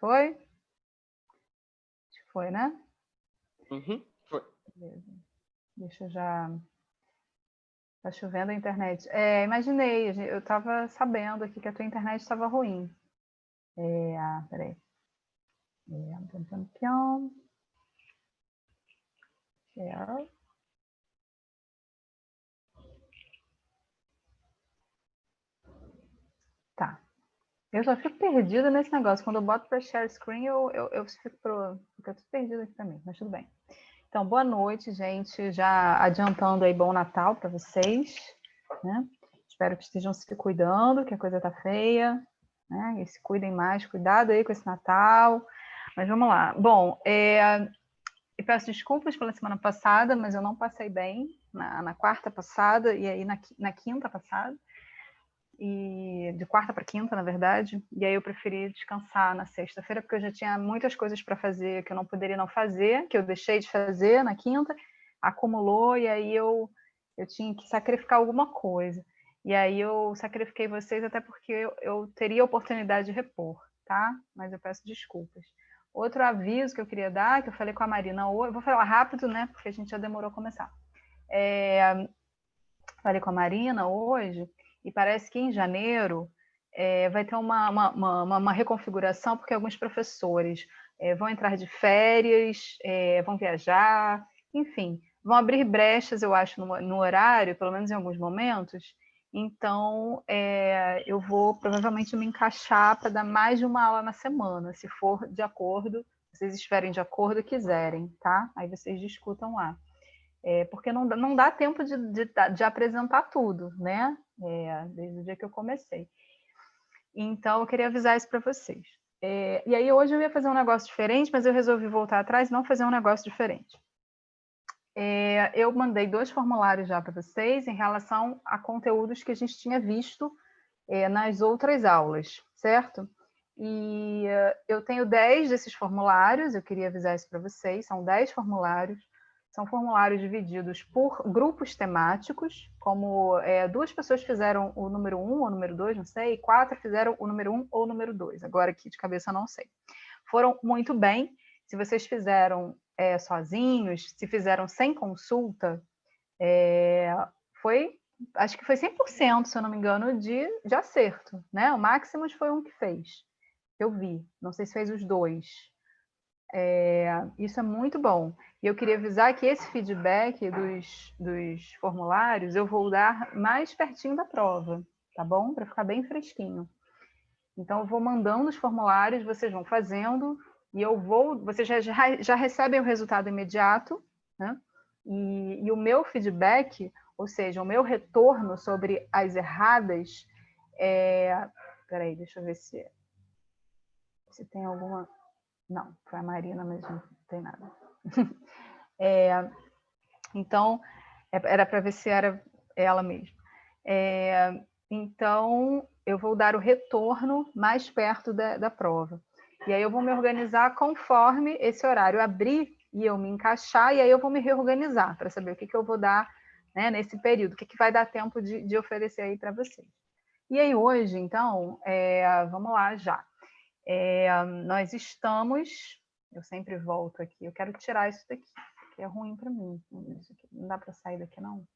Foi? Foi, né? Foi. Beleza. Deixa eu já... Tá chovendo a internet. Imaginei, eu estava sabendo aqui que a tua internet estava ruim. Peraí. Share. Tá. Eu já fico perdida nesse negócio. Quando eu boto para share screen, eu fico tudo perdido aqui também, mas tudo bem. Então, boa noite, gente. Já adiantando aí, bom Natal para vocês, né? Espero que estejam se cuidando, que a coisa tá feia, né? E se cuidem mais, cuidado aí com esse Natal. Mas vamos lá. Bom, eu peço desculpas pela semana passada, mas eu não passei bem na quarta passada e aí na quinta passada. E de quarta para quinta, na verdade, e aí eu preferi descansar na sexta-feira, porque eu já tinha muitas coisas para fazer que eu não poderia não fazer, que eu deixei de fazer na quinta, acumulou, e aí eu tinha que sacrificar alguma coisa. E aí eu sacrifiquei vocês até porque eu teria a oportunidade de repor, tá? Mas eu peço desculpas. Outro aviso que eu queria dar, que eu falei com a Marina hoje, vou falar rápido, né, porque a gente já demorou a começar. Falei com a Marina hoje, e parece que em janeiro vai ter uma reconfiguração, porque alguns professores vão entrar de férias, vão viajar, enfim, vão abrir brechas, eu acho, no horário, pelo menos em alguns momentos. Então, eu vou provavelmente me encaixar para dar mais de uma aula na semana, se for de acordo, se vocês estiverem de acordo e quiserem, tá? Aí vocês discutam lá. Porque não dá tempo de apresentar tudo, né? Desde o dia que eu comecei. Então, eu queria avisar isso para vocês. E aí, hoje eu ia fazer um negócio diferente, mas eu resolvi voltar atrás e não fazer um negócio diferente. Eu mandei 2 formulários já para vocês em relação a conteúdos que a gente tinha visto nas outras aulas, certo? E eu tenho 10 desses formulários, eu queria avisar isso para vocês, são 10 formulários. São formulários divididos por grupos temáticos, como 2 pessoas fizeram o número 1 ou o número 2, não sei, e 4 fizeram o número 1 ou o número 2. Agora aqui de cabeça não sei. Foram muito bem. Se vocês fizeram sozinhos, se fizeram sem consulta, acho que foi 100%, se eu não me engano, de acerto, né? O Maximus foi um que fez, eu vi. Não sei se fez os 2. Isso é muito bom. E eu queria avisar que esse feedback dos formulários eu vou dar mais pertinho da prova, tá bom? Para ficar bem fresquinho. Então, eu vou mandando os formulários, vocês vão fazendo, e vocês já recebem o resultado imediato, né? E o meu feedback, ou seja, o meu retorno sobre as erradas, peraí, deixa eu ver se tem alguma... Não, foi a Marina, mas não tem nada. Então, era para ver se era ela mesma. Então, eu vou dar o retorno mais perto da prova. E aí eu vou me organizar conforme esse horário abrir e eu me encaixar, e aí eu vou me reorganizar para saber o que eu vou dar, né, nesse período, o que vai dar tempo de oferecer aí para vocês. E aí hoje, então, vamos lá já. Nós estamos... Eu sempre volto aqui, eu quero tirar isso daqui, que é ruim para mim. Isso aqui, não dá para sair daqui, não?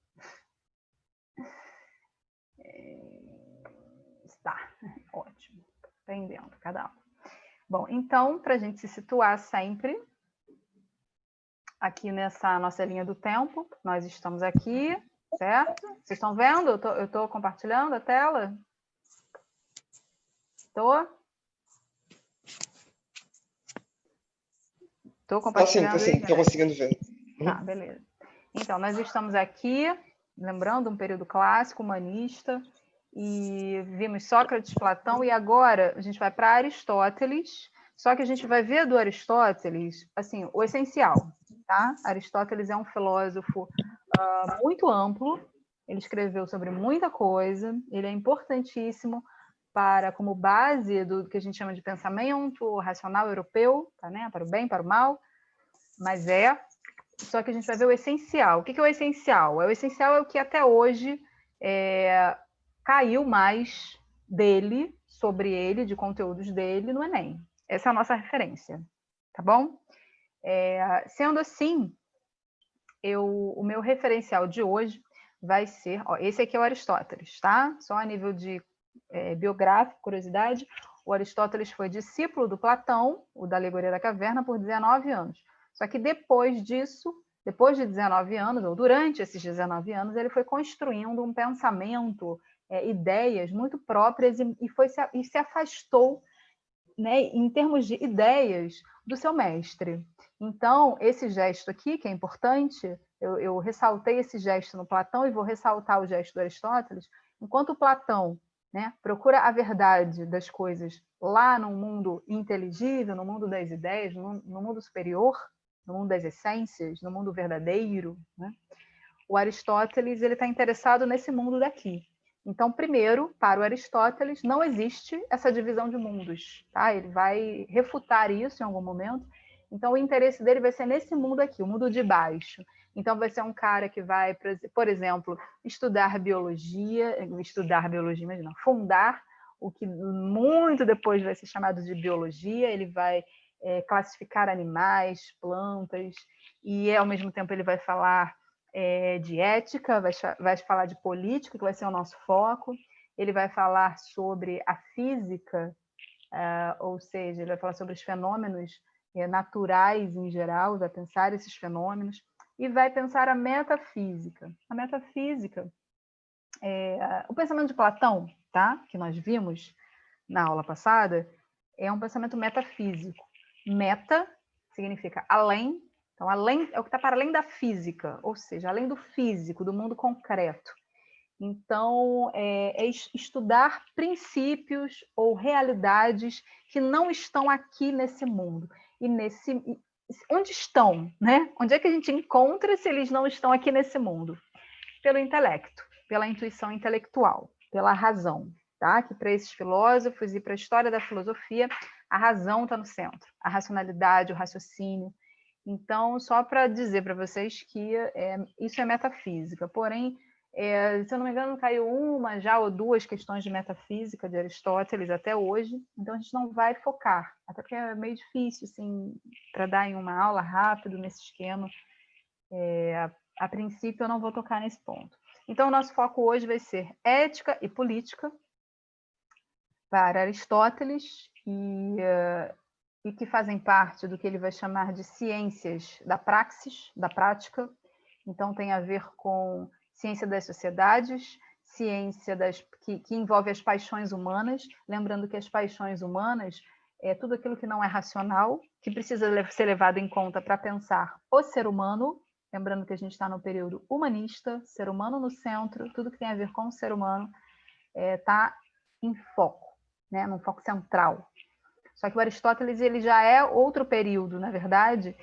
Está, ótimo. Aprendendo cada aula. Bom, então, para a gente se situar sempre aqui nessa nossa linha do tempo, nós estamos aqui, certo? Vocês estão vendo? Eu estou compartilhando a tela? Estou? Estou compartilhando? Tá sim, estou conseguindo ver. Tá, beleza. Então, nós estamos aqui, lembrando, um período clássico, humanista, e vimos Sócrates, Platão, e agora a gente vai para Aristóteles, só que a gente vai ver do Aristóteles, assim, o essencial, tá? Aristóteles é um filósofo muito amplo, ele escreveu sobre muita coisa, ele é importantíssimo como base do que a gente chama de pensamento racional europeu, tá, né? Para o bem, para o mal, mas só que a gente vai ver o essencial. O que é o essencial? O essencial é o que até hoje caiu mais sobre ele, de conteúdos dele, no Enem. Essa é a nossa referência, tá bom? Sendo assim, o meu referencial de hoje vai ser... esse aqui é o Aristóteles, tá? Só a nível de biográfico, curiosidade, o Aristóteles foi discípulo do Platão, o da Alegoria da Caverna, por 19 anos. Só que depois disso, depois de 19 anos, ou durante esses 19 anos, ele foi construindo um pensamento, ideias muito próprias e se afastou, né, em termos de ideias, do seu mestre. Então, esse gesto aqui, que é importante, eu ressaltei esse gesto no Platão e vou ressaltar o gesto do Aristóteles. Enquanto Platão, né, procura a verdade das coisas lá no mundo inteligível, no mundo das ideias, no mundo superior, no mundo das essências, no mundo verdadeiro, né, o Aristóteles está interessado nesse mundo daqui. Então, primeiro, para o Aristóteles, não existe essa divisão de mundos. Tá? Ele vai refutar isso em algum momento. Então, o interesse dele vai ser nesse mundo aqui, o mundo de baixo. Então, vai ser um cara que vai, por exemplo, imagina, fundar o que muito depois vai ser chamado de biologia. Ele vai classificar animais, plantas, e ao mesmo tempo ele vai falar de ética, vai falar de política, que vai ser o nosso foco. Ele vai falar sobre a física, ou seja, ele vai falar sobre os fenômenos naturais em geral, vai pensar esses fenômenos, e vai pensar a metafísica. A metafísica, o pensamento de Platão, tá? Que nós vimos na aula passada, é um pensamento metafísico. Meta significa além. Então, além é o que está para além da física, ou seja, além do físico, do mundo concreto. Então, é estudar princípios ou realidades que não estão aqui nesse mundo. E onde estão, né? Onde é que a gente encontra se eles não estão aqui nesse mundo? Pelo intelecto, pela intuição intelectual, pela razão. Tá? Que para esses filósofos e para a história da filosofia, a razão está no centro, a racionalidade, o raciocínio. Então, só para dizer para vocês que isso é metafísica. Porém, se eu não me engano, caiu uma já ou duas questões de metafísica de Aristóteles até hoje. Então, a gente não vai focar, até porque é meio difícil, assim, para dar em uma aula rápido nesse esquema. A princípio, eu não vou tocar nesse ponto. Então, o nosso foco hoje vai ser ética e política para Aristóteles e que fazem parte do que ele vai chamar de ciências da praxis, da prática. Então, tem a ver com ciência das sociedades, ciência que envolve as paixões humanas, lembrando que as paixões humanas é tudo aquilo que não é racional, que precisa ser levado em conta para pensar o ser humano, lembrando que a gente está no período humanista, ser humano no centro, tudo que tem a ver com o ser humano está em foco, né, num foco central. Só que o Aristóteles ele já é outro período, na verdade,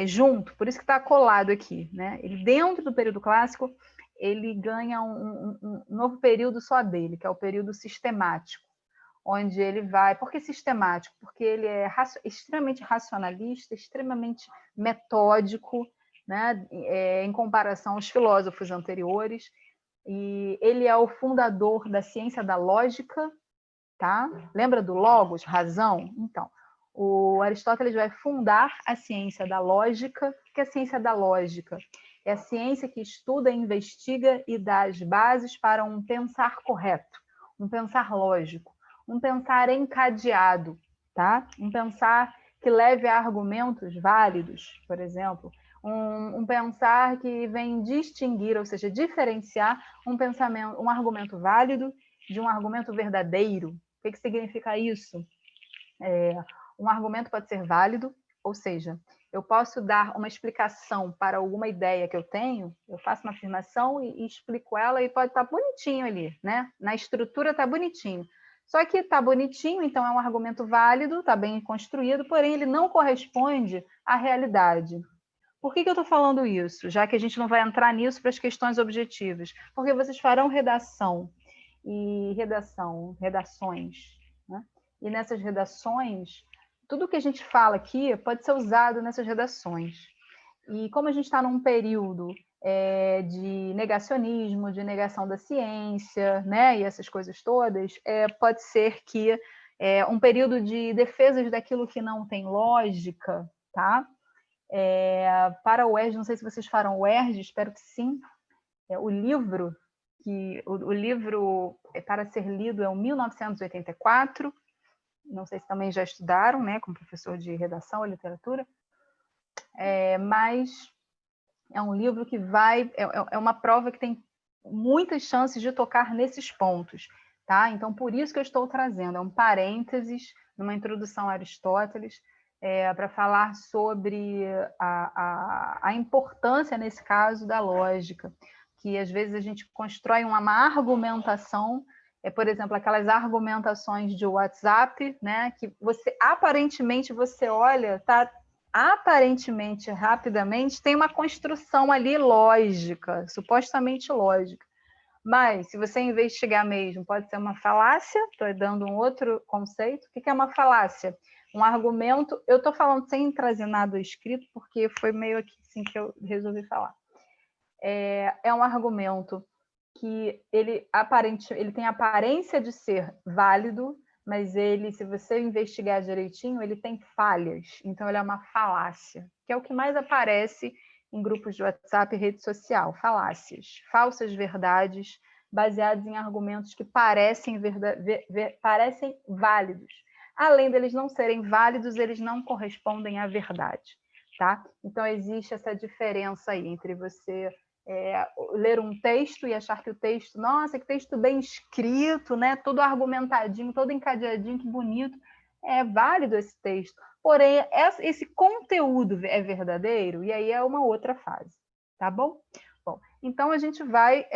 junto, por isso que está colado aqui. Né? Ele, dentro do período clássico, ele ganha um novo período só dele, que é o período sistemático, onde ele vai... Por que sistemático? Porque ele é extremamente racionalista, extremamente metódico, né? Em comparação aos filósofos anteriores, e ele é o fundador da ciência da lógica. Tá? Lembra do logos, razão? Então, o Aristóteles vai fundar a ciência da lógica. O que é a ciência da lógica? É a ciência que estuda, investiga e dá as bases para um pensar correto, um pensar lógico, um pensar encadeado, tá? Um pensar que leve a argumentos válidos, por exemplo, um pensar que vem distinguir, ou seja, diferenciar um argumento válido de um argumento verdadeiro. O que significa isso? Um argumento pode ser válido, ou seja, eu posso dar uma explicação para alguma ideia que eu tenho, eu faço uma afirmação e explico ela e pode estar bonitinho ali, né? Na estrutura está bonitinho. Só que está bonitinho, então é um argumento válido, está bem construído, porém ele não corresponde à realidade. Por que eu estou falando isso? Já que a gente não vai entrar nisso para as questões objetivas. Porque vocês farão redações, né? E nessas redações, tudo que a gente fala aqui pode ser usado nessas redações. E como a gente está num período de negacionismo, de negação da ciência, né? E essas coisas todas, pode ser que Um período de defesas daquilo que não tem lógica, tá? Para o UERJ, não sei se vocês farão o UERJ, espero que sim. O livro para ser lido é o 1984. Não sei se também já estudaram, né, como professor de redação ou literatura. Mas é um livro que é uma prova que tem muitas chances de tocar nesses pontos, tá? Então, por isso que eu estou trazendo, é um parênteses numa introdução a Aristóteles, para falar sobre a importância, nesse caso, da lógica, que às vezes a gente constrói uma argumentação, por exemplo, aquelas argumentações de WhatsApp, né, que aparentemente você olha, tá? Aparentemente, rapidamente, tem uma construção ali lógica, supostamente lógica. Mas, se você investigar mesmo, pode ser uma falácia, estou dando um outro conceito. O que é uma falácia? Um argumento, eu estou falando sem trazer nada escrito, porque foi meio aqui assim que eu resolvi falar. É um argumento que ele tem aparência de ser válido, mas ele, se você investigar direitinho, ele tem falhas. Então, ele é uma falácia, que é o que mais aparece em grupos de WhatsApp e rede social. Falácias, falsas verdades, baseadas em argumentos que parecem válidos. Além deles não serem válidos, eles não correspondem à verdade, tá? Então, existe essa diferença aí entre você ler um texto e achar que o texto, nossa, que texto bem escrito, né? Todo argumentadinho, todo encadeadinho, que bonito. É válido esse texto. Porém, esse conteúdo é verdadeiro? E aí é uma outra fase, tá bom? Bom, então a gente vai...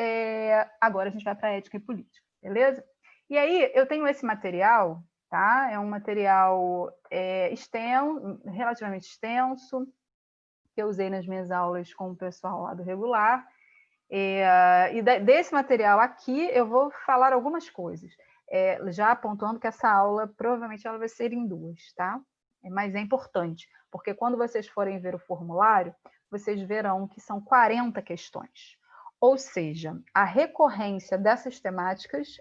agora a gente vai para a ética e política, beleza? E aí eu tenho esse material, tá? É um material relativamente extenso, que eu usei nas minhas aulas com o pessoal lá do regular. E desse material aqui, eu vou falar algumas coisas, já apontando que essa aula, provavelmente, ela vai ser em 2, tá? Mas é importante, porque quando vocês forem ver o formulário, vocês verão que são 40 questões. Ou seja, a recorrência dessas temáticas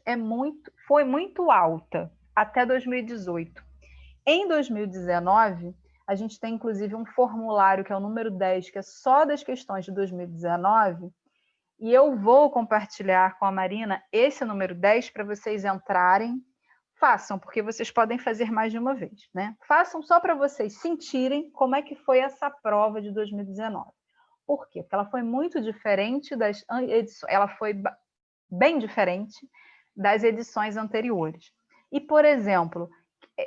foi muito alta até 2018. Em 2019, a gente tem, inclusive, um formulário, que é o número 10, que é só das questões de 2019, e eu vou compartilhar com a Marina esse número 10 para vocês entrarem. Façam, porque vocês podem fazer mais de uma vez, né? Façam só para vocês sentirem como é que foi essa prova de 2019. Por quê? Porque ela foi muito diferente das edições, ela foi bem diferente das edições anteriores. E, por exemplo,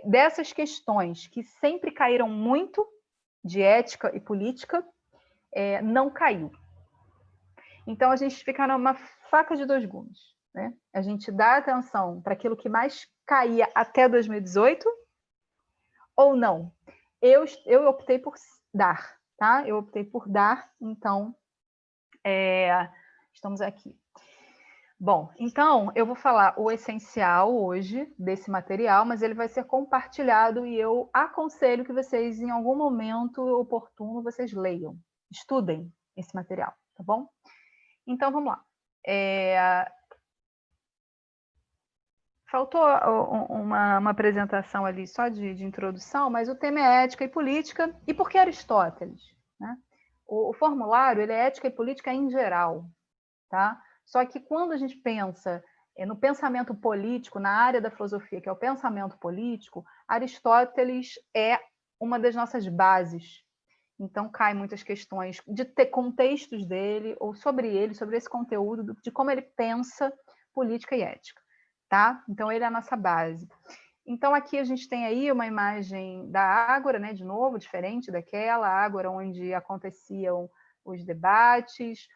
dessas questões que sempre caíram muito de ética e política, não caiu. Então, a gente fica numa faca de dois gumes, né? A gente dá atenção para aquilo que mais caía até 2018 ou não? Eu optei por dar, tá? Eu optei por dar, então, estamos aqui. Bom, então, eu vou falar o essencial hoje desse material, mas ele vai ser compartilhado e eu aconselho que vocês, em algum momento oportuno, vocês leiam, estudem esse material, tá bom? Então, vamos lá. Faltou uma apresentação ali só de introdução, mas o tema é ética e política. E por que Aristóteles? Né? O formulário ele é ética e política em geral, tá? Só que quando a gente pensa no pensamento político, na área da filosofia, que é o pensamento político, Aristóteles é uma das nossas bases. Então, cai muitas questões de ter contextos dele, ou sobre ele, sobre esse conteúdo, de como ele pensa política e ética, tá? Então, ele é a nossa base. Então, aqui a gente tem aí uma imagem da Ágora, né? De novo, diferente daquela Ágora onde aconteciam os debates,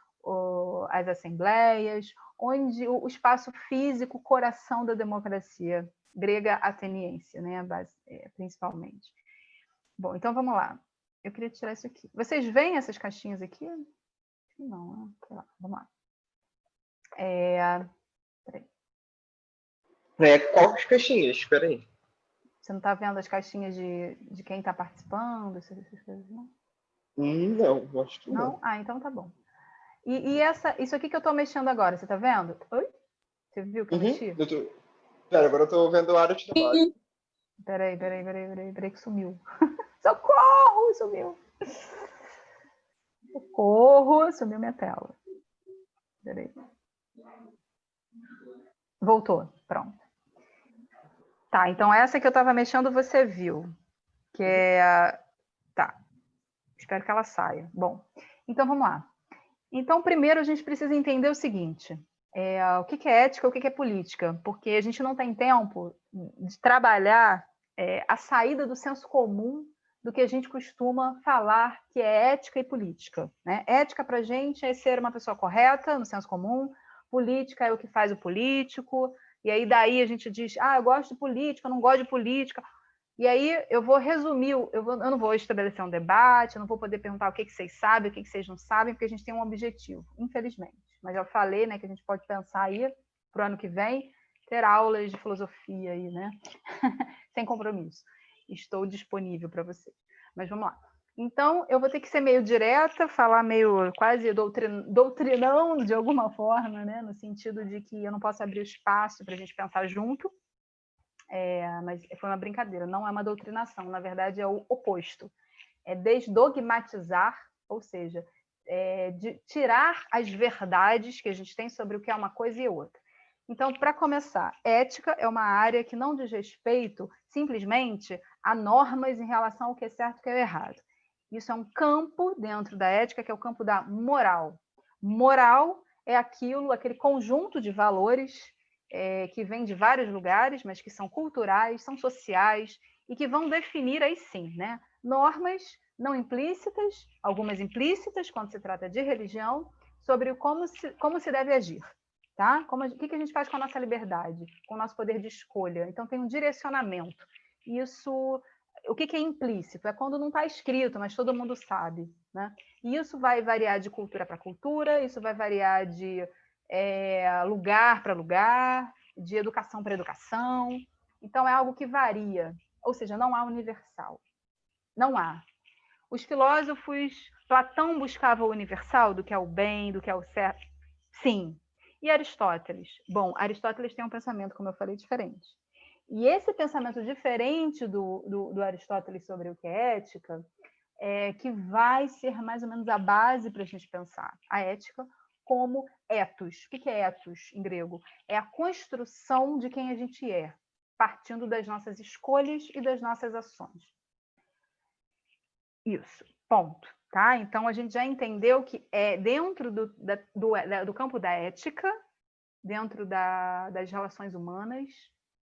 as assembleias, onde o espaço físico, coração da democracia grega ateniense, né? Principalmente. Bom, então vamos lá. Eu queria tirar isso aqui. Vocês veem essas caixinhas aqui? Não, né? Vamos lá. Peraí. Qual as caixinhas? Espera aí. Você não está vendo as caixinhas de quem está participando? Essas coisas, não? Não, acho que não. Ah, então tá bom. E isso aqui que eu estou mexendo agora, você está vendo? Oi? Você viu que eu mexi? Pera, agora eu estou vendo a área de trabalho. Peraí, que sumiu. Socorro, sumiu. Socorro, sumiu minha tela. Peraí. Voltou, pronto. Tá, então essa que eu estava mexendo você viu, que é... Tá, espero que ela saia. Bom, então vamos lá. Então, primeiro a gente precisa entender o seguinte, o que é ética, o que é política, porque a gente não tem tempo de trabalhar a saída do senso comum do que a gente costuma falar que é ética e política. Né? Ética para a gente é ser uma pessoa correta, no senso comum, política é o que faz o político, e aí daí a gente diz, eu gosto de política, eu não gosto de política. E aí eu vou resumir, eu não vou estabelecer um debate, eu não vou poder perguntar o que vocês sabem, o que vocês não sabem, porque a gente tem um objetivo, infelizmente. Mas já falei, né, que a gente pode pensar aí, para o ano que vem, ter aulas de filosofia aí, né? Sem compromisso. Estou disponível para vocês. Mas vamos lá. Então, eu vou ter que ser meio direta, falar meio quase doutrinão de alguma forma, né? No sentido de que eu não posso abrir espaço para a gente pensar junto. Mas foi uma brincadeira, não é uma doutrinação, na verdade é o oposto. É desdogmatizar, ou seja, de tirar as verdades que a gente tem sobre o que é uma coisa e outra. Então, para começar, ética é uma área que não diz respeito simplesmente a normas em relação ao que é certo e o que é errado. Isso é um campo dentro da ética, que é o campo da moral. Moral é aquele conjunto de valores que vêm de vários lugares, mas que são culturais, são sociais, e que vão definir, aí sim, né, normas não implícitas, algumas implícitas, quando se trata de religião, sobre como se deve agir. Tá? O que a gente faz com a nossa liberdade, com o nosso poder de escolha? Então, tem um direcionamento. Isso, o que é implícito? É quando não está escrito, mas todo mundo sabe. Né? E isso vai variar de cultura para cultura, isso vai variar de lugar para lugar, de educação para educação. Então, é algo que varia, ou seja, não há universal. Não há. Os filósofos, Platão buscava o universal do que é o bem, do que é o certo? Sim. E Aristóteles? Bom, Aristóteles tem um pensamento, como eu falei, diferente. E esse pensamento diferente do Aristóteles sobre o que é ética, que vai ser mais ou menos a base para a gente pensar a ética como ethos. O que é ethos em grego? É a construção de quem a gente é, partindo das nossas escolhas e das nossas ações. Isso, ponto. Tá? Então, a gente já entendeu que dentro do campo da ética, dentro das relações humanas,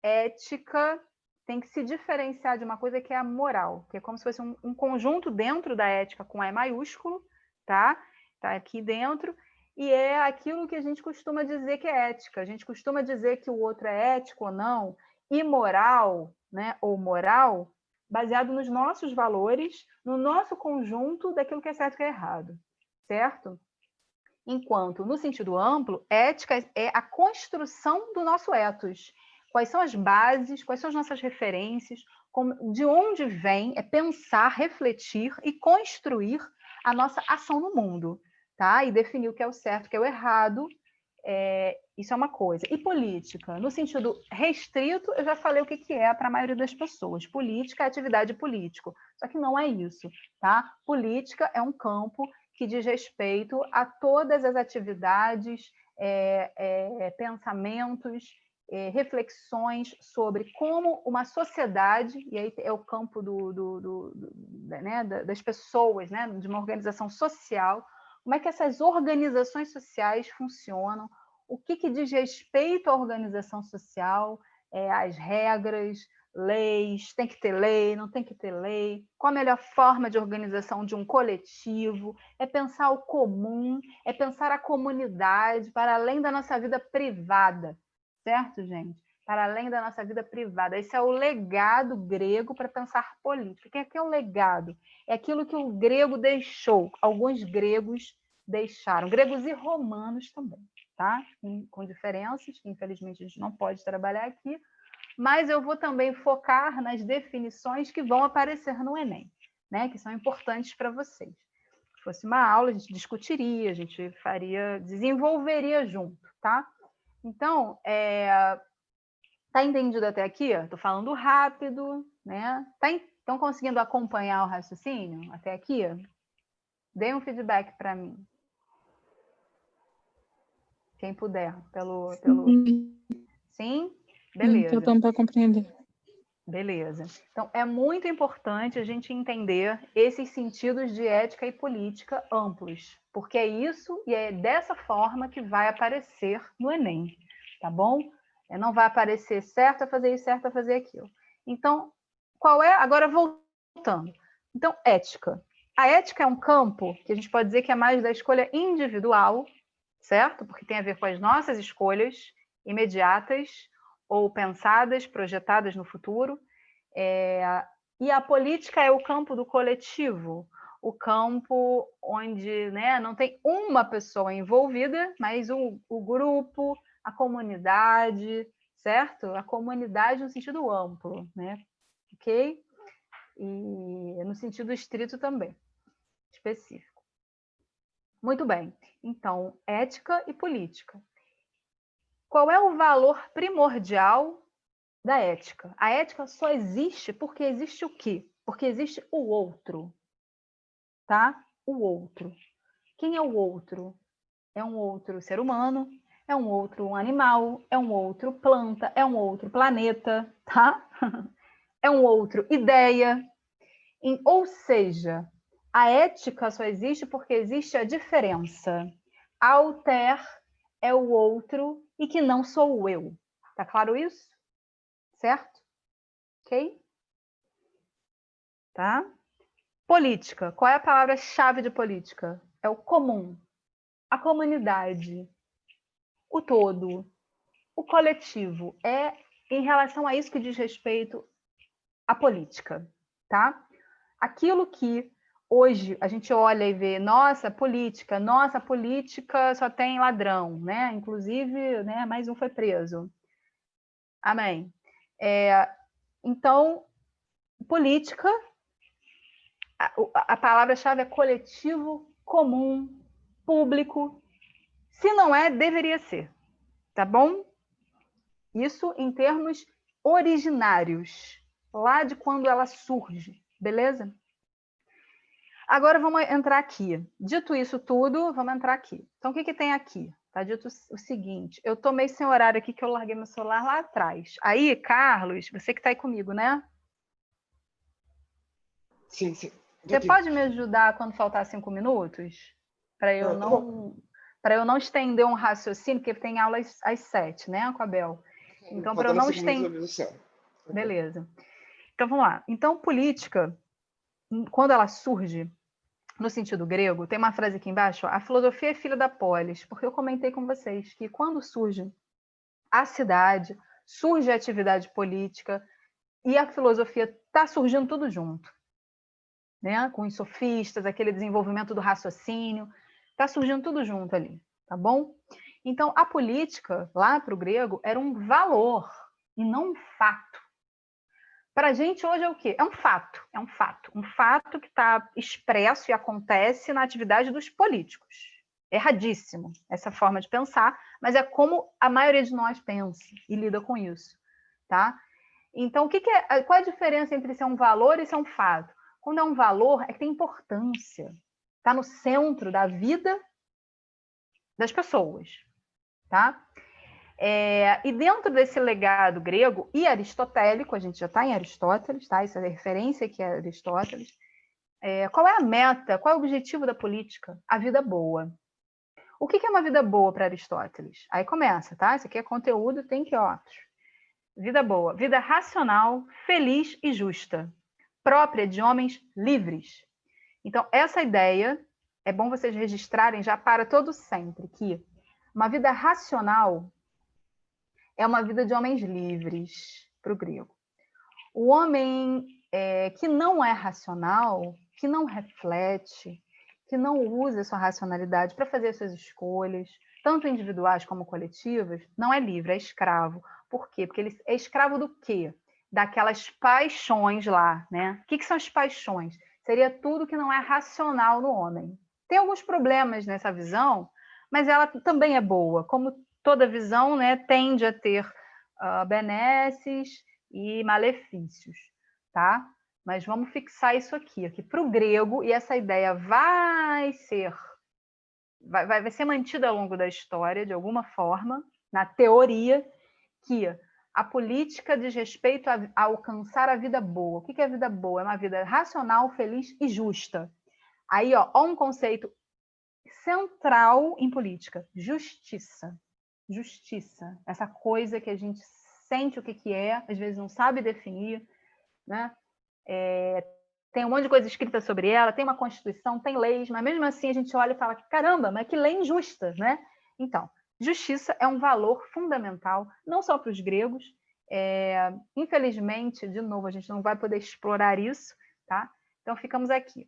ética tem que se diferenciar de uma coisa que é a moral, que é como se fosse um conjunto dentro da ética com E maiúsculo, tá? Tá aqui dentro, e é aquilo que a gente costuma dizer que é ética. A gente costuma dizer que o outro é ético ou não, imoral, né, ou moral, baseado nos nossos valores, no nosso conjunto daquilo que é certo e que é errado, certo? Enquanto, no sentido amplo, ética é a construção do nosso ethos. Quais são as bases, quais são as nossas referências, de onde vem, é pensar, refletir e construir a nossa ação no mundo, tá? E definir o que é o certo, o que é o errado, isso é uma coisa. E política, no sentido restrito, eu já falei o que é para a maioria das pessoas. Política é atividade política, só que não é isso, tá? Política é um campo que diz respeito a todas as atividades, pensamentos, reflexões sobre como uma sociedade, e aí é o campo né, das pessoas, né, de uma organização social, como é que essas organizações sociais funcionam, o que diz respeito à organização social, as regras, leis, tem que ter lei, não tem que ter lei, qual a melhor forma de organização de um coletivo, é pensar o comum, é pensar a comunidade para além da nossa vida privada, certo, gente? Para além da nossa vida privada. Esse é o legado grego para pensar política. O que é o legado? É aquilo que o grego deixou, alguns gregos deixaram, gregos e romanos também, tá? Com diferenças, que infelizmente a gente não pode trabalhar aqui, mas eu vou também focar nas definições que vão aparecer no Enem, né? Que são importantes para vocês. Se fosse uma aula, a gente discutiria, a gente desenvolveria junto, tá? Então, Tá entendido até aqui? Estou falando rápido, né? Estão conseguindo acompanhar o raciocínio até aqui? Dê um feedback para mim. Quem puder, Sim? Beleza. Estou dando para compreender. Beleza. Então, é muito importante a gente entender esses sentidos de ética e política amplos, porque é isso e é dessa forma que vai aparecer no Enem, tá bom? Não vai aparecer certo a fazer isso, certo a fazer aquilo. Então, qual é? Agora, voltando. Então, ética. A ética é um campo que a gente pode dizer que é mais da escolha individual, certo? Porque tem a ver com as nossas escolhas imediatas ou pensadas, projetadas no futuro. E a política é o campo do coletivo, o campo onde, né, não tem uma pessoa envolvida, mas o grupo, a comunidade, certo? A comunidade no sentido amplo, né? Ok? E no sentido estrito também, específico. Muito bem. Então, ética e política. Qual é o valor primordial da ética? A ética só existe porque existe o quê? Porque existe o outro, tá? O outro. Quem é o outro? É um outro ser humano, é um outro animal, é um outro planta, é um outro planeta, tá? É um outro ideia. Ou seja, a ética só existe porque existe a diferença. Alter é o outro e que não sou eu. Tá claro isso? Certo? Ok? Tá? Política. Qual é a palavra-chave de política? É o comum, a comunidade, o todo, o coletivo. É em relação a isso que diz respeito à política, tá? Aquilo que hoje a gente olha e vê, nossa, política só tem ladrão, né? Inclusive, né, mais um foi preso. Amém. Então, política, a palavra-chave é coletivo, comum, público. Se não é, deveria ser, tá bom? Isso em termos originários, lá de quando ela surge, beleza? Agora vamos entrar aqui. Dito isso tudo, vamos entrar aqui. Então, o que tem aqui? Tá dito o seguinte, eu tô meio sem horário aqui, que eu larguei meu celular lá atrás. Aí, Carlos, você que tá aí comigo, né? Sim, sim. Você pode me ajudar quando faltar 5 minutos? Para eu não estender um raciocínio, porque tem aula às 7, né, com a Bel? Então, para eu não estender... Beleza. Então, vamos lá. Então, política, quando ela surge no sentido grego, tem uma frase aqui embaixo, ó, a filosofia é filha da polis, porque eu comentei com vocês que quando surge a cidade, surge a atividade política e a filosofia está surgindo tudo junto, né? Com os sofistas, aquele desenvolvimento do raciocínio, está surgindo tudo junto ali, tá bom? Então, a política, lá para o grego, era um valor e não um fato. Para a gente hoje é o quê? É um fato. Um fato que está expresso e acontece na atividade dos políticos. Erradíssimo essa forma de pensar, mas é como a maioria de nós pensa e lida com isso, tá? Então, qual é a diferença entre ser um valor e ser um fato? Quando é um valor, é que tem importância. Está no centro da vida das pessoas, tá? E dentro desse legado grego e aristotélico, a gente já está em Aristóteles, tá? Isso é referência aqui a Aristóteles. Qual é a meta, qual é o objetivo da política? A vida boa. O que é uma vida boa para Aristóteles? Aí começa, tá? Isso aqui é conteúdo, tem que, ó. Vida boa, vida racional, feliz e justa, própria de homens livres. Então, essa ideia, é bom vocês registrarem já para todo sempre, que uma vida racional é uma vida de homens livres, para o grego. O homem que não é racional, que não reflete, que não usa sua racionalidade para fazer suas escolhas, tanto individuais como coletivas, não é livre, é escravo. Por quê? Porque ele é escravo do quê? Daquelas paixões lá, né? O que são as paixões? Seria tudo que não é racional no homem. Tem alguns problemas nessa visão, mas ela também é boa, como toda visão, né, tende a ter benesses e malefícios, tá? Mas vamos fixar isso aqui para o grego, e essa ideia vai ser mantida ao longo da história, de alguma forma, na teoria, que a política diz respeito a alcançar a vida boa. O que é a vida boa? É uma vida racional, feliz e justa. Aí, ó um conceito central em política: justiça. Justiça. Essa coisa que a gente sente o que é, às vezes não sabe definir, né? Tem um monte de coisa escrita sobre ela, tem uma Constituição, tem leis, mas mesmo assim a gente olha e fala, caramba, mas que lei injusta, né? Então, justiça é um valor fundamental, não só para os gregos. Infelizmente, de novo, a gente não vai poder explorar isso, tá? Então, ficamos aqui.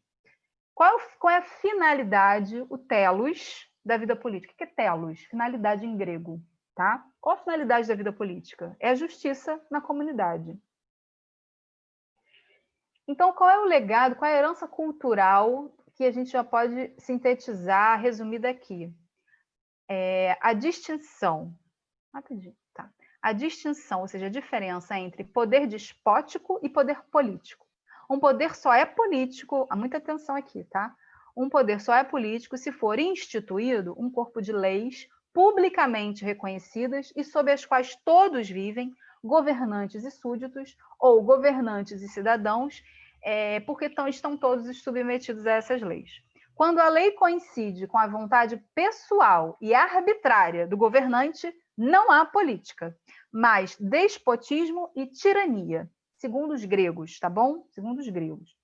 Qual é a finalidade, o telos, da vida política? O que é telos? Finalidade em grego, tá? Qual a finalidade da vida política? É a justiça na comunidade. Então, qual é o legado, qual é a herança cultural que a gente já pode sintetizar, resumir daqui? A distinção. Rapidinho, tá. A distinção, ou seja, a diferença entre poder despótico e poder político. Um poder só é político, há muita atenção aqui, tá? Um poder só é político se for instituído um corpo de leis publicamente reconhecidas e sob as quais todos vivem, governantes e súditos, ou governantes e cidadãos, porque estão todos submetidos a essas leis. Quando a lei coincide com a vontade pessoal e arbitrária do governante, não há política, mas despotismo e tirania, segundo os gregos, tá bom? Segundo os gregos.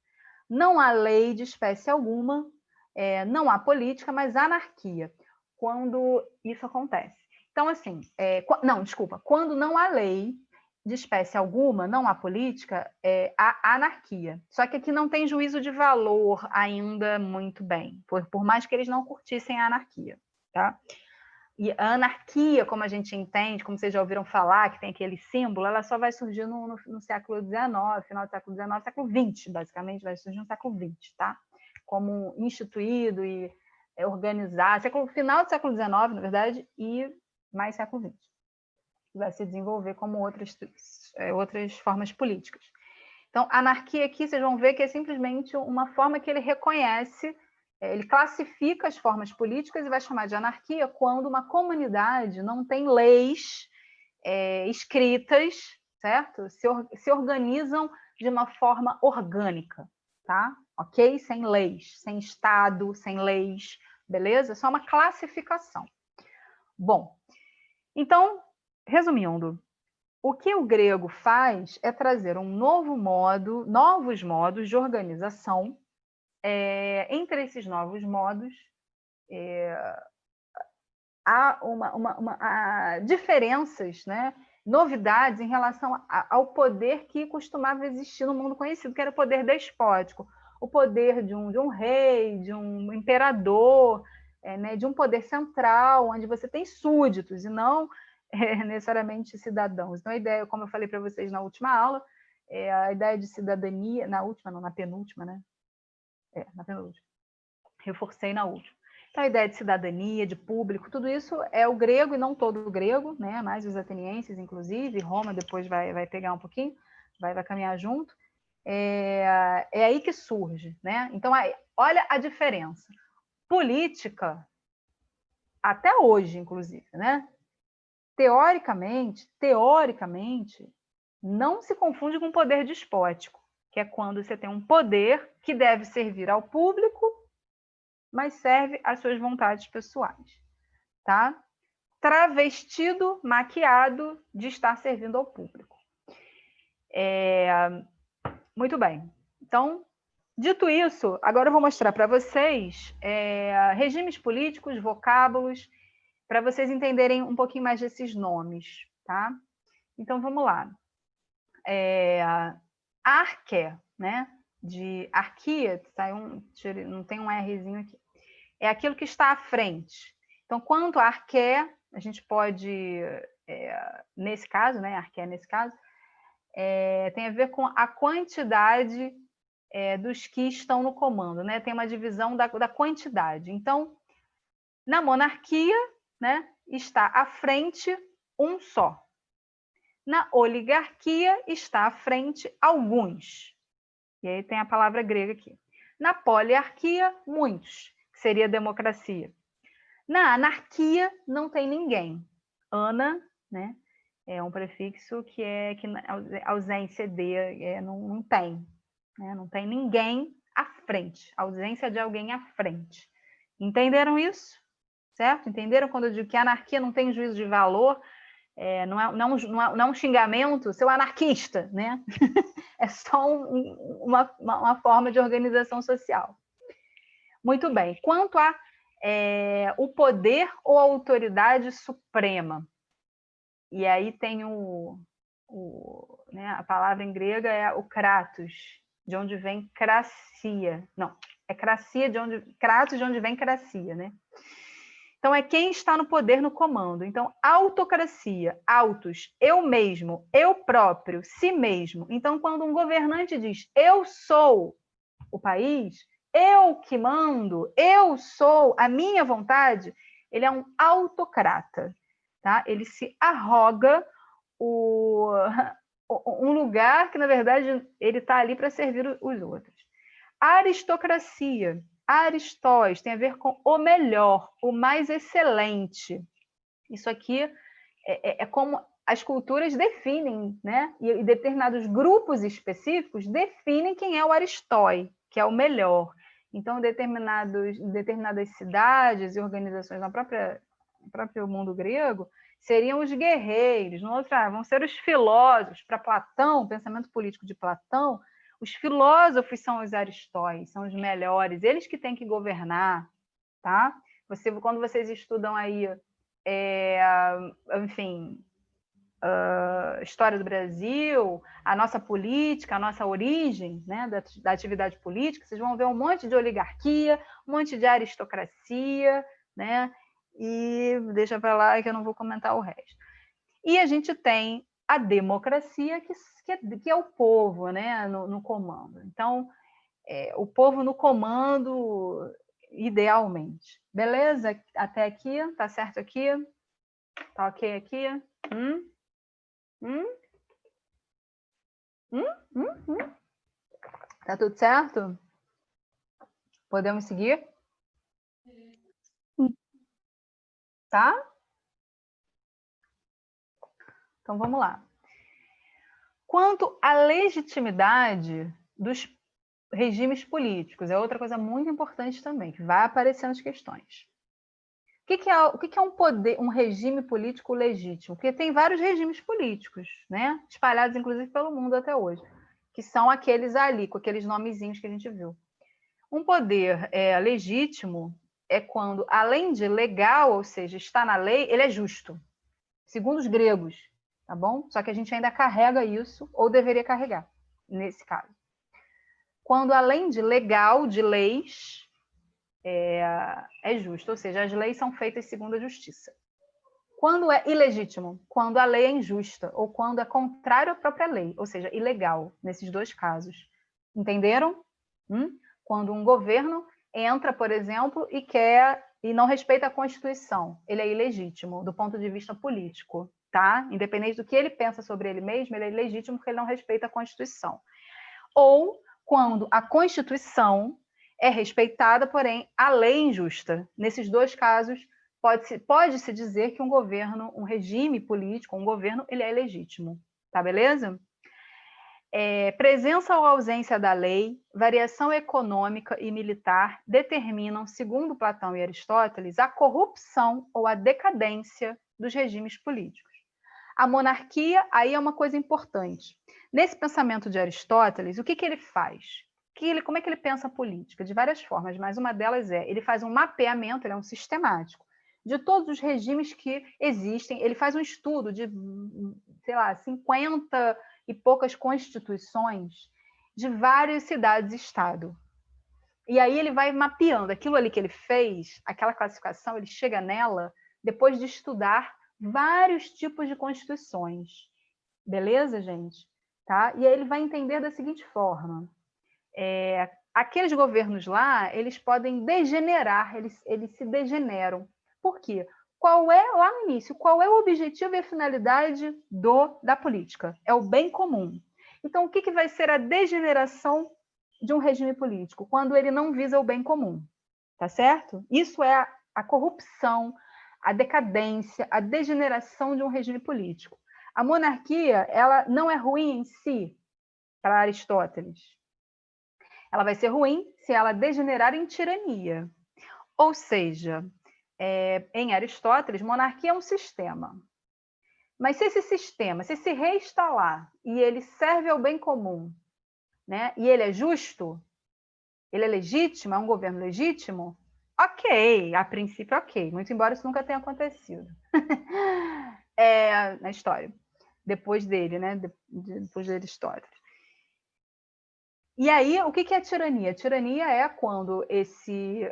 Não há lei de espécie alguma, não há política, mas anarquia, quando isso acontece. Então, assim, quando não há lei de espécie alguma, não há política, há anarquia. Só que aqui não tem juízo de valor ainda muito bem, por mais que eles não curtissem a anarquia, tá? E a anarquia, como a gente entende, como vocês já ouviram falar, que tem aquele símbolo, ela só vai surgir no século XIX, final do século XIX, século XX, basicamente, vai surgir no século XX, tá? Como instituído e organizado, final do século XIX, na verdade, e mais século XX. Vai se desenvolver como outras formas políticas. Então, a anarquia aqui, vocês vão ver que é simplesmente uma forma que ele reconhece, ele classifica as formas políticas e vai chamar de anarquia quando uma comunidade não tem leis escritas, certo? Se organizam de uma forma orgânica, tá? Ok? Sem leis, sem Estado, sem leis, beleza? Só uma classificação. Bom, então, resumindo, o que o grego faz é trazer novos modos de organização. Entre esses novos modos, há diferenças, né? Novidades em relação ao poder que costumava existir no mundo conhecido, que era o poder despótico, o poder de um rei, de um imperador, né? De um poder central, onde você tem súditos e não necessariamente cidadãos. Então, a ideia, como eu falei para vocês na última aula, a ideia de cidadania, na penúltima, né? Na penúltima. Reforcei na última. Então, a ideia de cidadania, de público, tudo isso é o grego e não todo o grego, né? Mais os atenienses, inclusive, Roma depois vai pegar um pouquinho, vai caminhar junto. É aí que surge, né? Então, olha a diferença. Política, até hoje, inclusive, né? Teoricamente, não se confunde com poder despótico, que é quando você tem um poder que deve servir ao público, mas serve às suas vontades pessoais, tá? Travestido, maquiado de estar servindo ao público. Muito bem. Então, dito isso, agora eu vou mostrar para vocês regimes políticos, vocábulos, para vocês entenderem um pouquinho mais desses nomes, tá? Então, vamos lá. Arqué, né? De arquia, não tem um Rzinho aqui. É aquilo que está à frente. Então, quanto a arqué, a gente pode, nesse caso, né? Arqué, nesse caso, tem a ver com a quantidade dos que estão no comando, né? Tem uma divisão da quantidade. Então, na monarquia, né, está à frente um só. Na oligarquia está à frente alguns. E aí tem a palavra grega aqui. Na poliarquia, muitos, que seria democracia. Na anarquia, não tem ninguém. Ana, né, é um prefixo que é ausência de, não tem. Né, não tem ninguém à frente. Ausência de alguém à frente. Entenderam isso? Certo? Entenderam quando eu digo que a anarquia não tem juízo de valor? Não é um xingamento, seu anarquista, né? É só uma forma de organização social. Muito bem. Quanto a o poder ou a autoridade suprema, e aí tem né, a palavra em grega é o kratos, de onde vem cracia. Não, é cracia kratos, de onde vem cracia, né? Então, é quem está no poder, no comando. Então, autocracia, autos, eu mesmo, eu próprio, si mesmo. Então, quando um governante diz, eu sou o país, eu que mando, eu sou a minha vontade, ele é um autocrata. Tá? Ele se arroga um lugar que, na verdade, ele está ali para servir os outros. A aristocracia, Aristóteles, tem a ver com o melhor, o mais excelente. Isso aqui é como as culturas definem, né? E determinados grupos específicos definem quem é o Aristóteles, que é o melhor. Então, determinadas cidades e organizações no próprio mundo grego seriam os guerreiros, no outro, vão ser os filósofos. Para Platão, o pensamento político de Platão, os filósofos são os aristóis, são os melhores, eles que têm que governar, tá? Quando vocês estudam aí, enfim, história do Brasil, a nossa política, a nossa origem, né, da atividade política, vocês vão ver um monte de oligarquia, um monte de aristocracia, né? E deixa para lá que eu não vou comentar o resto. E a gente tem a democracia, que é o povo, né, no comando. Então, o povo no comando, idealmente. Beleza? Até aqui? Tá certo aqui? Tá ok aqui? Tá tudo certo? Podemos seguir? Tá? Então, vamos lá. Quanto à legitimidade dos regimes políticos, é outra coisa muito importante também, que vai aparecer nas questões. O que é um regime político legítimo? Porque tem vários regimes políticos, né? Espalhados, inclusive, pelo mundo até hoje, que são aqueles ali, com aqueles nomezinhos que a gente viu. Um poder legítimo é quando, além de legal, ou seja, está na lei, ele é justo, segundo os gregos, tá bom? Só que a gente ainda carrega isso, ou deveria carregar, nesse caso. Quando, além de legal, de leis, é justo, ou seja, as leis são feitas segundo a justiça. Quando é ilegítimo? Quando a lei é injusta, ou quando é contrário à própria lei, ou seja, ilegal, nesses dois casos. Entenderam? Quando um governo entra, por exemplo, e não respeita a Constituição, ele é ilegítimo do ponto de vista político, tá? Independente do que ele pensa sobre ele mesmo, ele é ilegítimo porque ele não respeita a Constituição. Ou quando a Constituição é respeitada, porém a lei é injusta. Nesses dois casos, pode-se dizer que um governo, um regime político, um governo, ele é ilegítimo. Tá beleza? Presença ou ausência da lei, variação econômica e militar determinam, segundo Platão e Aristóteles, a corrupção ou a decadência dos regimes políticos. A monarquia, aí é uma coisa importante. Nesse pensamento de Aristóteles, o que ele faz? Como é que ele pensa a política? De várias formas, mas uma delas ele faz um mapeamento, ele é um sistemático, de todos os regimes que existem. Ele faz um estudo de, sei lá, 50 e poucas constituições de várias cidades-estado. E aí ele vai mapeando aquilo ali que ele fez, aquela classificação, ele chega nela depois de estudar vários tipos de constituições. Beleza, gente? Tá? E aí ele vai entender da seguinte forma. Aqueles governos lá, eles podem degenerar, eles se degeneram. Por quê? qual é, lá no início, qual é o objetivo e a finalidade da política? É o bem comum. Então, o que vai ser a degeneração de um regime político? Quando ele não visa o bem comum, tá certo? Isso é a corrupção, a decadência, a degeneração de um regime político. A monarquia, ela não é ruim em si, para Aristóteles. Ela vai ser ruim se ela degenerar em tirania. Ou seja, em Aristóteles, monarquia é um sistema. Mas se esse sistema, se esse rei está lá e ele serve ao bem comum, né, e ele é justo, ele é legítimo, é um governo legítimo, ok, a princípio ok, muito embora isso nunca tenha acontecido na história, depois dele, né, depois de Aristóteles. E aí, o que é tirania? Tirania é quando esse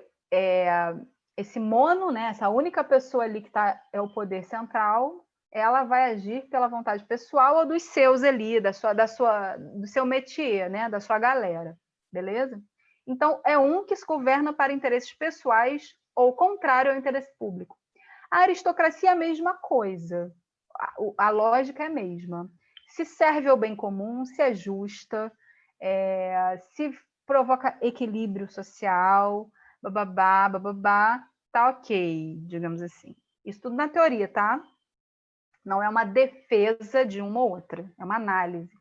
mono, né, essa única pessoa ali que é o poder central, ela vai agir pela vontade pessoal ou dos seus ali, do seu métier, né, da sua galera, beleza? Então, é um que se governa para interesses pessoais ou contrário ao interesse público. A aristocracia é a mesma coisa, a lógica é a mesma. Se serve ao bem comum, se é justa, se provoca equilíbrio social, bababá, tá ok, digamos assim. Isso tudo na teoria, tá? Não é uma defesa de uma ou outra, é uma análise.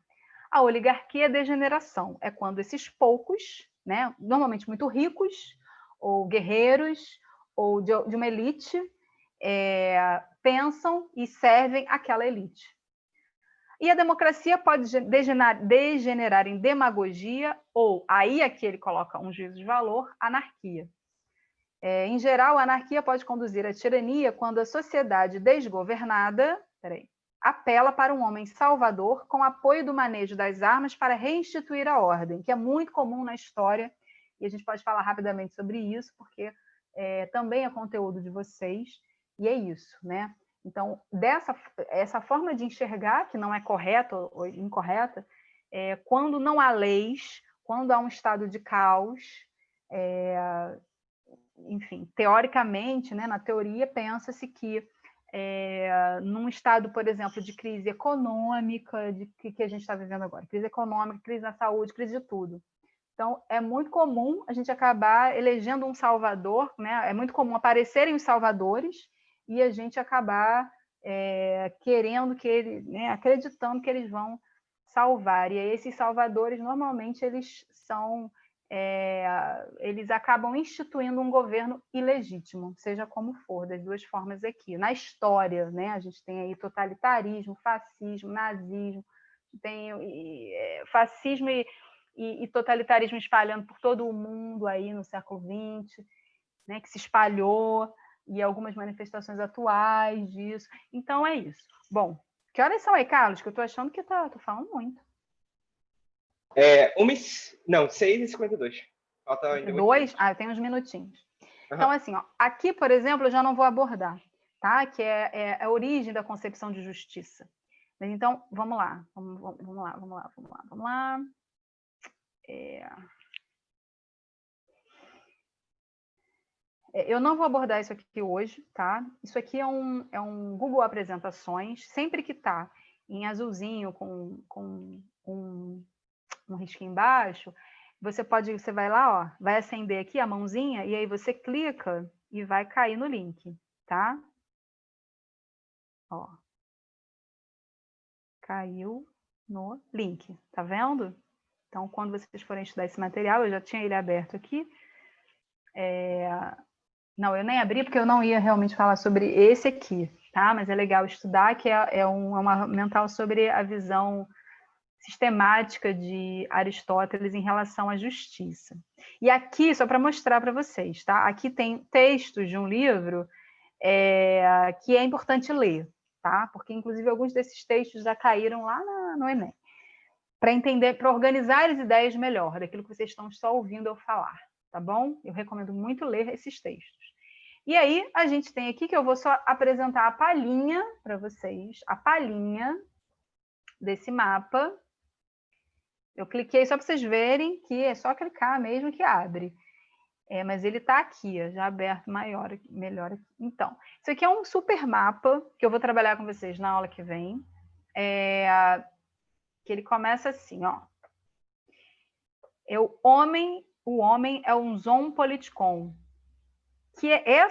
A oligarquia é degeneração, é quando esses poucos, né, normalmente muito ricos, ou guerreiros, ou de uma elite, pensam e servem aquela elite. E a democracia pode degenerar em demagogia ou, aí aqui ele coloca um juízo de valor, anarquia. Em geral, a anarquia pode conduzir à tirania quando a sociedade desgovernada apela para um homem salvador com apoio do manejo das armas para restituir a ordem, que é muito comum na história, e a gente pode falar rapidamente sobre isso, porque também é conteúdo de vocês, e é isso, né? Então, essa forma de enxergar, que não é correta ou incorreta, quando não há leis, quando há um estado de caos, enfim, teoricamente, né, na teoria, pensa-se que num estado, por exemplo, de crise econômica, de que a gente está vivendo agora, crise econômica, crise na saúde, crise de tudo. Então, é muito comum a gente acabar elegendo um salvador, né? É muito comum aparecerem os salvadores e a gente acabar querendo que eles, né, acreditando que eles vão salvar. E aí, esses salvadores, normalmente, eles acabam instituindo um governo ilegítimo, seja como for, das duas formas aqui. Na história, né, a gente tem aí totalitarismo, fascismo, nazismo, tem fascismo e totalitarismo espalhando por todo o mundo aí no século XX, né, que se espalhou, e algumas manifestações atuais disso. Então, é isso. Bom, que horas são aí, Carlos? Que eu estou achando que tô falando muito. 6h52. Falta ainda 2? Eu tenho uns minutinhos. Uhum. Então, assim, ó, aqui, por exemplo, eu já não vou abordar, tá? Que é a origem da concepção de justiça. Mas, então, vamos lá. Vamos lá. Eu não vou abordar isso aqui hoje, tá? Isso aqui é um Google Apresentações, sempre que tá em azulzinho com um risquinho embaixo, você vai lá, ó, vai acender aqui a mãozinha e aí você clica e vai cair no link, tá? Ó. Caiu no link, tá vendo? Então, quando vocês forem estudar esse material, eu já tinha ele aberto aqui. Não, eu nem abri porque eu não ia realmente falar sobre esse aqui, tá? Mas é legal estudar, que é uma mental sobre a visão sistemática de Aristóteles em relação à justiça. E aqui, só para mostrar para vocês, tá? Aqui tem textos de um livro que é importante ler, tá? Porque, inclusive, alguns desses textos já caíram lá no Enem. Para entender, para organizar as ideias melhor daquilo que vocês estão só ouvindo eu falar, tá bom? Eu recomendo muito ler esses textos. E aí, a gente tem aqui que eu vou só apresentar a palhinha para vocês, a palhinha desse mapa. Eu cliquei só para vocês verem que é só clicar mesmo que abre. Mas ele está aqui, já aberto, maior, melhor aqui. Então, isso aqui é um super mapa que eu vou trabalhar com vocês na aula que vem. Que ele começa assim, ó. O homem é um zoon politikon.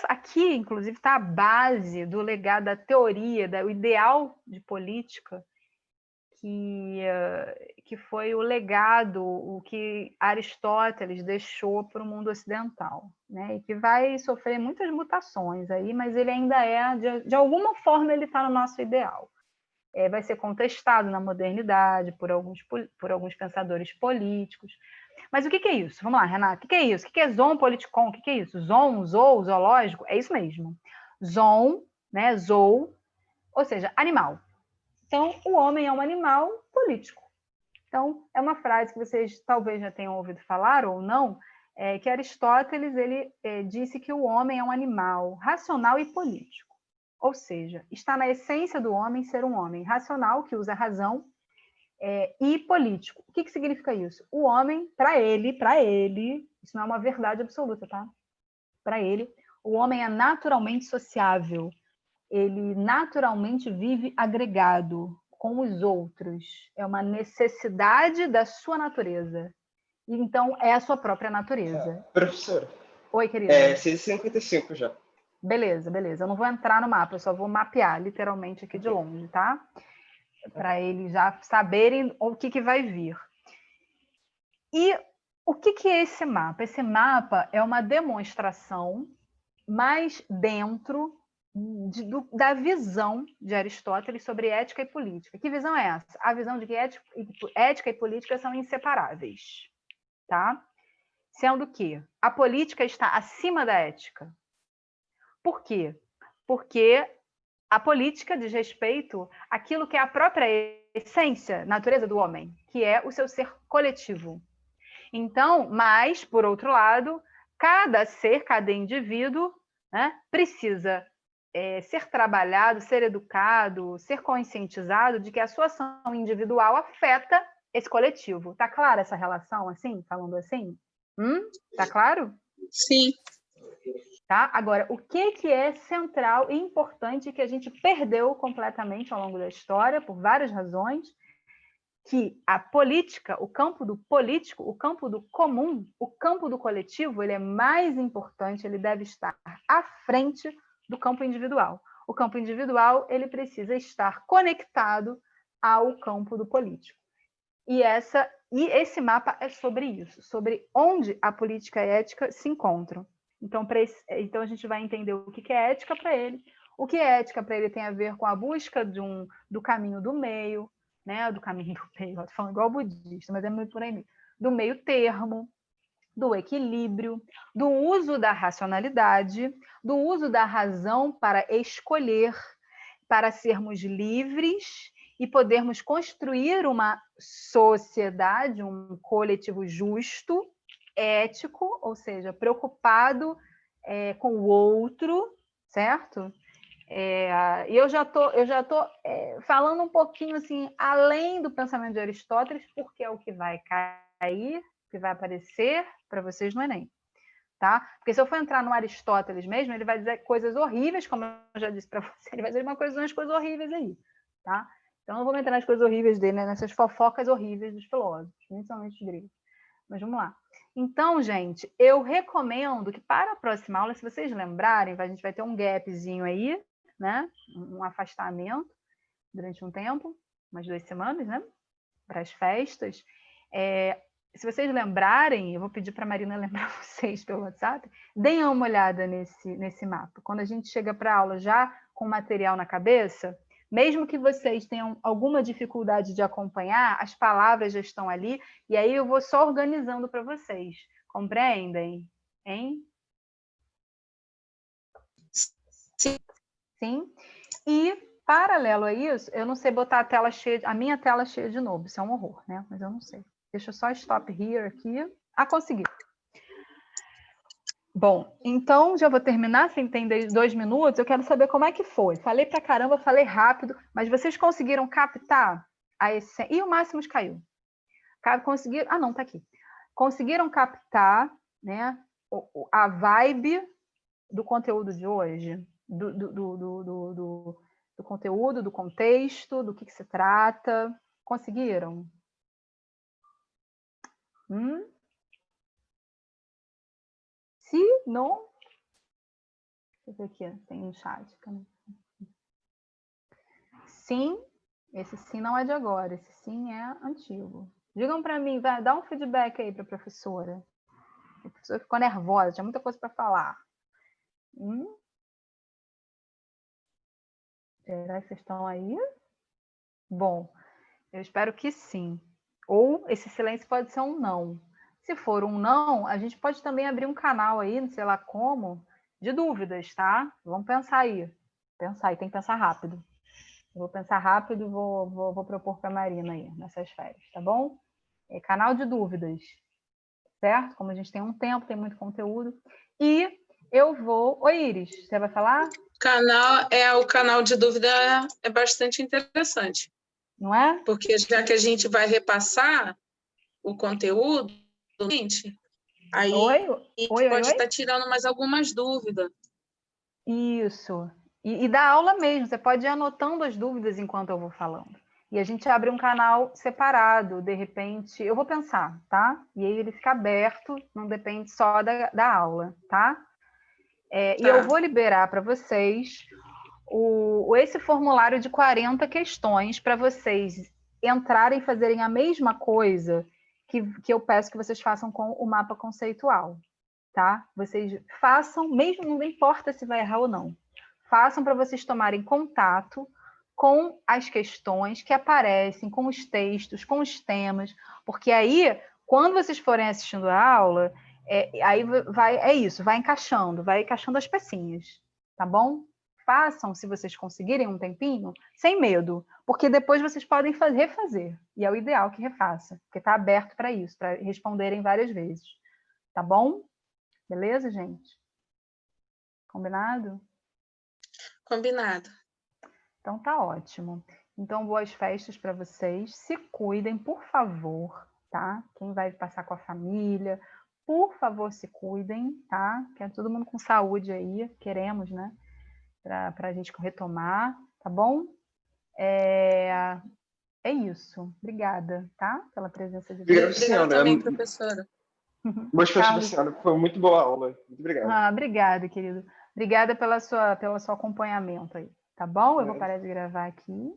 Aqui, inclusive, está a base do legado da teoria, do ideal de política, que foi o legado, o que Aristóteles deixou para o mundo ocidental, né? E que vai sofrer muitas mutações aí, mas ele ainda de alguma forma, ele está no nosso ideal. Vai ser contestado na modernidade por alguns pensadores políticos. Mas o que é isso? Vamos lá, Renato. O que é isso? O que é zoon politikon? O que é isso? Zoon, zoológico? É isso mesmo. Zoon, né? Zoo, ou seja, animal. Então, o homem é um animal político. Então, é uma frase que vocês talvez já tenham ouvido falar ou não, que Aristóteles ele disse que o homem é um animal racional e político. Ou seja, está na essência do homem ser um homem racional, que usa a razão, e político. O que significa isso? O homem, para ele, isso não é uma verdade absoluta, tá? Para ele, o homem é naturalmente sociável. Ele naturalmente vive agregado com os outros. É uma necessidade da sua natureza. E, então, é a sua própria natureza. Professora. Oi, querida. 6h55 já. Beleza. Eu não vou entrar no mapa, eu só vou mapear, literalmente, aqui de longe, tá? Para eles já saberem o que vai vir. E o que é esse mapa? Esse mapa é uma demonstração mais dentro da visão de Aristóteles sobre ética e política. Que visão é essa? A visão de que ética e política são inseparáveis, tá? Sendo que a política está acima da ética. Por quê? Porque a política diz respeito àquilo que é a própria essência, natureza do homem, que é o seu ser coletivo. Então, mas, por outro lado, cada ser, cada indivíduo, né, precisa ser trabalhado, ser educado, ser conscientizado de que a sua ação individual afeta esse coletivo. Tá clara essa relação, assim, falando assim? Tá claro? Sim. Tá? Agora, o que é central e importante que a gente perdeu completamente ao longo da história, por várias razões, que a política, o campo do político, o campo do comum, o campo do coletivo, ele é mais importante, ele deve estar à frente do campo individual. O campo individual, ele precisa estar conectado ao campo do político. E esse mapa é sobre isso, sobre onde a política e a ética se encontram. Então, a gente vai entender o que é ética para ele. O que é ética para ele tem a ver com a busca do caminho do meio, né? Do caminho do meio, estou falando igual budista, mas é muito por aí mesmo. Do meio termo, do equilíbrio, do uso da racionalidade, do uso da razão para escolher, para sermos livres e podermos construir uma sociedade, um coletivo justo, ético, ou seja, preocupado com o outro, certo? E eu já tô falando um pouquinho assim, além do pensamento de Aristóteles, porque é o que vai cair, que vai aparecer para vocês no Enem. Tá? Porque se eu for entrar no Aristóteles mesmo, ele vai dizer coisas horríveis, como eu já disse para você, ele vai dizer umas coisas horríveis aí, tá? Então não vou entrar nas coisas horríveis dele, né? Nessas fofocas horríveis dos filósofos, principalmente os gregos. Mas vamos lá. Então, gente, eu recomendo que para a próxima aula, se vocês lembrarem, a gente vai ter um gapzinho aí, né? Um afastamento durante um tempo, umas 2 semanas, né? Para as festas. Se vocês lembrarem, eu vou pedir para a Marina lembrar vocês pelo WhatsApp, deem uma olhada nesse mapa. Quando a gente chega para a aula já com material na cabeça, mesmo que vocês tenham alguma dificuldade de acompanhar, as palavras já estão ali, e aí eu vou só organizando para vocês. Compreendem? Hein? Sim. Sim? E, paralelo a isso, eu não sei botar a minha tela cheia de novo, isso é um horror, né? Mas eu não sei. Deixa eu só stop here aqui. Consegui. Bom, então já vou terminar, sem entender 2 minutos. Eu quero saber como é que foi. Falei pra caramba, falei rápido, mas vocês conseguiram captar a essência? E o Máximos caiu. Conseguiram? Não, tá aqui. Conseguiram captar, né, a vibe do conteúdo de hoje? Do conteúdo, do contexto, do que se trata? Conseguiram? Se não... Deixa eu ver aqui, tem um chat. Sim, esse sim não é de agora, esse sim é antigo. Digam para mim, dá um feedback aí para a professora. A professora ficou nervosa, tinha muita coisa para falar. Será que vocês estão aí? Bom, eu espero que sim. Ou esse silêncio pode ser um não. Se for um não, a gente pode também abrir um canal aí, não sei lá como, de dúvidas, tá? Vamos pensar aí. Pensar aí, tem que pensar rápido. Eu vou pensar rápido e vou propor para a Marina aí, nessas férias, tá bom? Canal de dúvidas, certo? Como a gente tem um tempo, tem muito conteúdo. E eu vou... Oi, Iris, você vai falar? O canal de dúvida é bastante interessante. Não é? Porque já que a gente vai repassar o conteúdo, aí Oi. pode estar tirando mais algumas dúvidas. Isso. E dá aula mesmo, você pode ir anotando as dúvidas enquanto eu vou falando. E a gente abre um canal separado, de repente, eu vou pensar, tá? E aí ele fica aberto, não depende só da aula, tá? E eu vou liberar para vocês esse formulário de 40 questões para vocês entrarem e fazerem a mesma coisa que eu peço que vocês façam com o mapa conceitual, tá? Vocês façam, mesmo não importa se vai errar ou não, façam para vocês tomarem contato com as questões que aparecem, com os textos, com os temas, porque aí, quando vocês forem assistindo a aula, aí vai encaixando as pecinhas, tá bom? Façam, se vocês conseguirem um tempinho, sem medo, porque depois vocês podem refazer, e é o ideal que refaça, porque está aberto para isso, para responderem várias vezes, tá bom? Beleza, gente? Combinado? Combinado. Então tá ótimo. Então, boas festas para vocês. Se cuidem, por favor, tá? Quem vai passar com a família, por favor, se cuidem, tá? Que é todo mundo com saúde aí, queremos, né? Para a gente retomar, tá bom? É isso. Obrigada, tá? Pela presença de Obrigado, vocês. Obrigada senhora. também, professora. Boas festas para a senhora. Foi muito boa aula. Muito obrigado. Obrigada, querido. Obrigada pelo seu acompanhamento aí, tá bom? Eu vou parar de gravar aqui.